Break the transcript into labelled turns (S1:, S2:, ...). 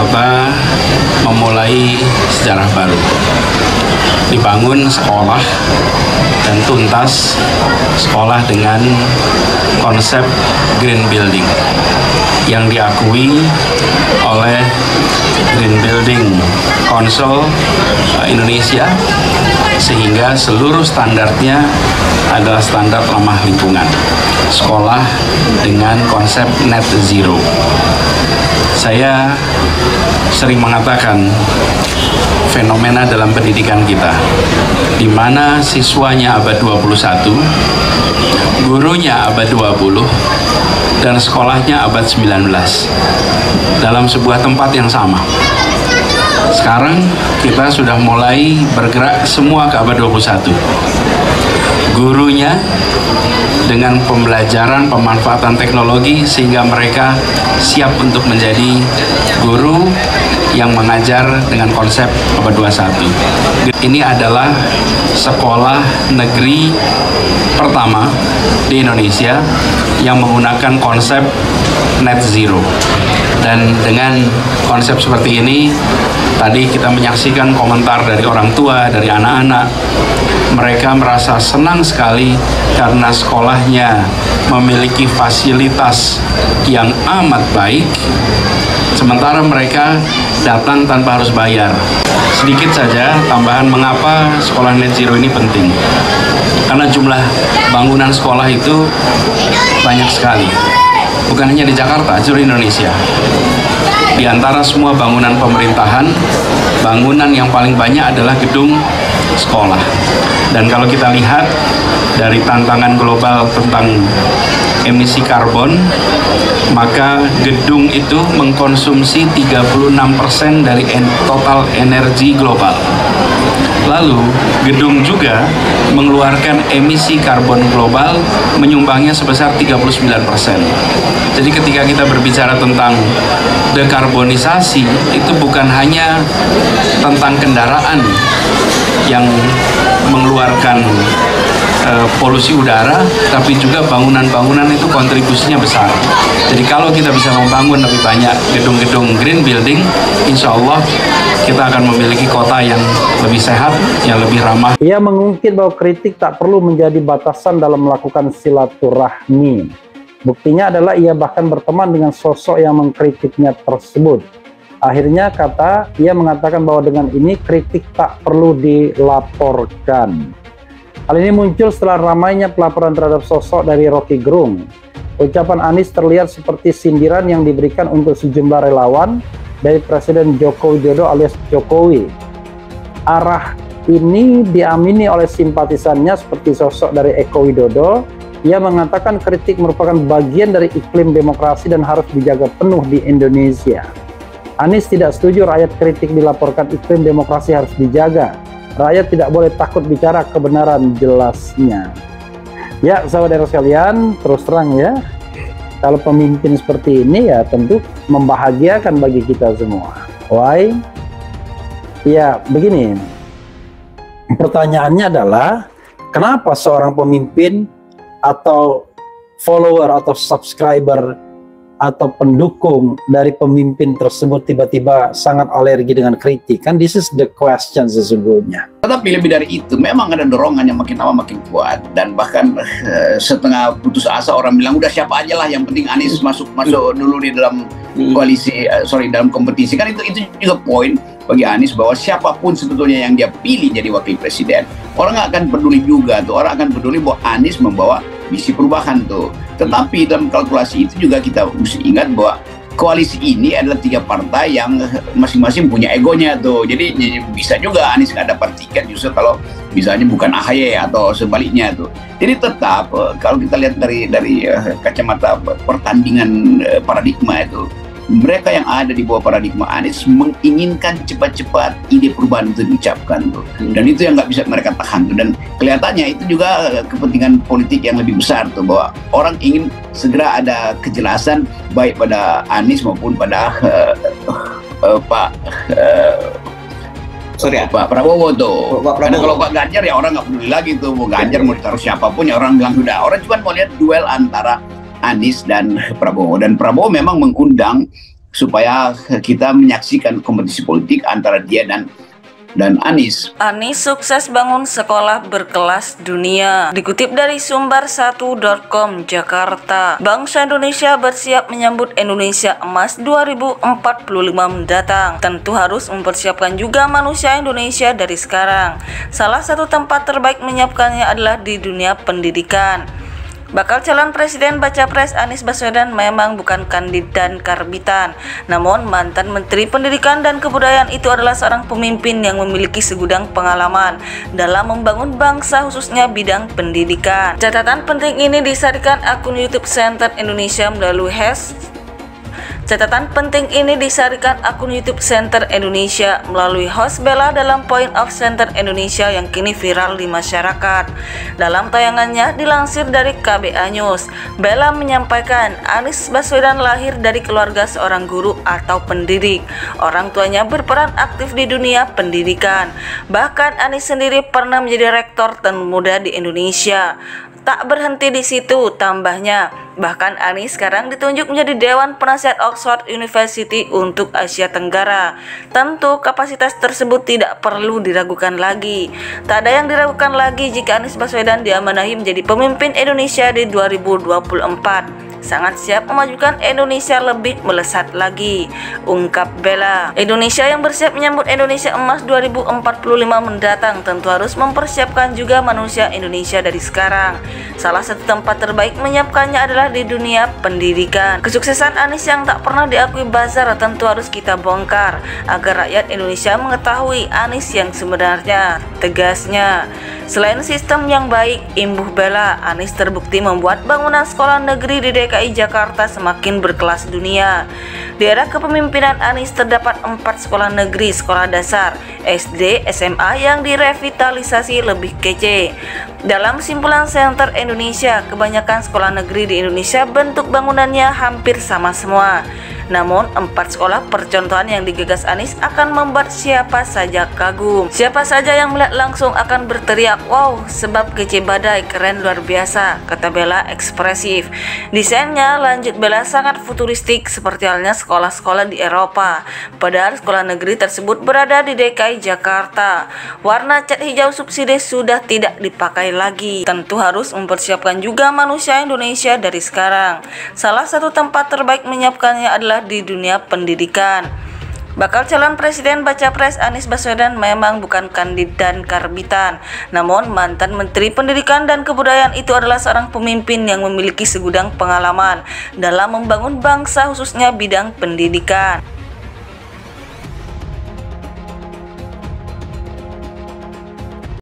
S1: Jakarta memulai sejarah baru. Dibangun sekolah dan tuntas sekolah dengan konsep green building yang diakui oleh Green Building Council Indonesia, sehingga seluruh standarnya adalah standar ramah lingkungan. Sekolah dengan konsep net zero. Saya sering mengatakan fenomena dalam pendidikan kita, di mana siswanya abad 21, gurunya abad 20, dan sekolahnya abad 19 dalam sebuah tempat yang sama. Sekarang kita sudah mulai bergerak semua ke abad 21. Gurunya dengan pembelajaran pemanfaatan teknologi sehingga mereka siap untuk menjadi guru yang mengajar dengan konsep abad 21. Ini adalah sekolah negeri pertama di Indonesia yang menggunakan konsep net zero. Dan dengan konsep seperti ini, tadi kita menyaksikan komentar dari orang tua, dari anak-anak. Mereka merasa senang sekali karena sekolahnya memiliki fasilitas yang amat baik, sementara mereka datang tanpa harus bayar. Sedikit saja tambahan mengapa sekolah net zero ini penting. Karena jumlah bangunan sekolah itu banyak sekali. Bukan hanya di Jakarta, seluruh Indonesia. Di antara semua bangunan pemerintahan, bangunan yang paling banyak adalah gedung sekolah. Dan kalau kita lihat dari tantangan global tentang emisi karbon, maka gedung itu mengkonsumsi 36% dari total energi global. Lalu, gedung juga mengeluarkan emisi karbon global menyumbangnya sebesar 39%. Jadi ketika kita berbicara tentang dekarbonisasi, itu bukan hanya tentang kendaraan yang mengeluarkan polusi udara, tapi juga bangunan-bangunan itu kontribusinya besar. Jadi kalau kita bisa membangun lebih banyak gedung-gedung green building, insya Allah kita akan memiliki kota yang lebih sehat, yang lebih ramah.
S2: Ia mengungkit bahwa kritik tak perlu menjadi batasan dalam melakukan silaturahmi. Buktinya adalah ia bahkan berteman dengan sosok yang mengkritiknya tersebut. Akhirnya ia mengatakan bahwa dengan ini kritik tak perlu dilaporkan. Hal ini muncul setelah ramainya pelaporan terhadap sosok dari Rocky Gerung. Ucapan Anies terlihat seperti sindiran yang diberikan untuk sejumlah relawan dari Presiden Joko Widodo alias Jokowi. Arah ini diamini oleh simpatisannya seperti sosok dari Eko Widodo. Ia mengatakan kritik merupakan bagian dari iklim demokrasi dan harus dijaga penuh di Indonesia. Anies tidak setuju rakyat kritik dilaporkan, iklim demokrasi harus dijaga. Rakyat tidak boleh takut bicara kebenaran, jelasnya. Ya, saudara sekalian, terus terang ya, kalau pemimpin seperti ini ya tentu membahagiakan bagi kita semua. Why? Ya, begini. Pertanyaannya adalah, kenapa seorang pemimpin atau follower atau subscriber atau pendukung dari pemimpin tersebut tiba-tiba sangat alergi dengan kritik? Kan this is the question sesungguhnya.
S3: Tetapi lebih dari itu, memang ada dorongan yang makin lama makin kuat, dan bahkan setengah putus asa orang bilang udah siapa aja lah, yang penting Anies masuk dulu di dalam koalisi, dalam kompetisi. Kan itu juga poin bagi Anies, bahwa siapapun sebetulnya yang dia pilih jadi wakil presiden, orang nggak akan peduli juga tuh, orang akan peduli bahwa Anies membawa misi perubahan tuh. Tetapi dalam kalkulasi itu juga kita mesti ingat bahwa koalisi ini adalah 3 partai yang masing-masing punya egonya tuh. Jadi bisa juga Anies nggak dapat tiket justru kalau misalnya bukan AHY atau sebaliknya tuh. Jadi tetap kalau kita lihat dari kacamata pertandingan paradigma itu, mereka yang ada di bawah paradigma Anies menginginkan cepat-cepat ide perubahan itu diucapkan tuh. Dan itu yang nggak bisa mereka tahan tuh. Dan kelihatannya itu juga kepentingan politik yang lebih besar tuh, bahwa orang ingin segera ada kejelasan baik pada Anies maupun pada Pak Prabowo tuh. Karena kalau Pak Ganjar ya orang nggak peduli lagi tuh, mau Ganjar mau ditaruh siapapun ya orang bilang sudah. Orang cuma mau lihat duel antara Anies dan Prabowo. Dan Prabowo memang mengundang supaya kita menyaksikan kompetisi politik antara dia dan Anies.
S4: Anies sukses bangun sekolah berkelas dunia. Dikutip dari sumber1.com Jakarta, bangsa Indonesia bersiap menyambut Indonesia Emas 2045 mendatang. Tentu harus mempersiapkan juga manusia Indonesia dari sekarang. Salah satu tempat terbaik menyiapkannya adalah di dunia pendidikan. Bakal calon presiden baca pres Anies Baswedan memang bukan kandidat karbitan, namun mantan Menteri Pendidikan dan Kebudayaan itu adalah seorang pemimpin yang memiliki segudang pengalaman dalam membangun bangsa khususnya bidang pendidikan. Catatan penting ini disajikan akun YouTube Center Indonesia melalui host Bella dalam Point of Center Indonesia yang kini viral di masyarakat. Dalam tayangannya dilansir dari KBA News, Bella menyampaikan Anies Baswedan lahir dari keluarga seorang guru atau pendidik. Orang tuanya berperan aktif di dunia pendidikan. Bahkan Anies sendiri pernah menjadi rektor termuda di Indonesia. Tak berhenti di situ, tambahnya, bahkan Anies sekarang ditunjuk menjadi Dewan Penasihat Oxford University untuk Asia Tenggara. Tentu kapasitas tersebut tidak perlu diragukan lagi. Tak ada yang diragukan lagi jika Anies Baswedan diamanahi menjadi pemimpin Indonesia di 2024. Sangat siap memajukan Indonesia lebih melesat lagi, ungkap Bella. Indonesia yang bersiap menyambut Indonesia Emas 2045 mendatang tentu harus mempersiapkan juga manusia Indonesia dari sekarang. Salah satu tempat terbaik menyiapkannya adalah di dunia pendidikan. Kesuksesan Anies yang tak pernah diakui buzzer tentu harus kita bongkar agar rakyat Indonesia mengetahui Anies yang sebenarnya, tegasnya. Selain sistem yang baik, imbuh Bella, Anies terbukti membuat bangunan sekolah negeri di DKI Jakarta semakin berkelas dunia. Di era kepemimpinan Anies terdapat 4 sekolah negeri, sekolah dasar, SD, SMA yang direvitalisasi lebih kece. Dalam simpulan Center Indonesia, kebanyakan sekolah negeri di Indonesia bentuk bangunannya hampir sama semua. Namun 4 sekolah percontohan yang digagas Anies akan membuat siapa saja kagum. Siapa saja yang melihat langsung akan berteriak, "Wow, sebab kece badai, keren luar biasa," kata Bella ekspresif. Desainnya, lanjut Bella, sangat futuristik seperti halnya sekolah-sekolah di Eropa. Padahal sekolah negeri tersebut berada di DKI Jakarta. Warna cat hijau subsidi sudah tidak dipakai lagi. Tentu harus mempersiapkan juga manusia Indonesia dari sekarang. Salah satu tempat terbaik menyiapkannya adalah di dunia pendidikan. Bakal calon presiden baca pres Anies Baswedan memang bukan kandidat karbitan, namun mantan Menteri Pendidikan dan Kebudayaan itu adalah seorang pemimpin yang memiliki segudang pengalaman dalam membangun bangsa khususnya bidang pendidikan.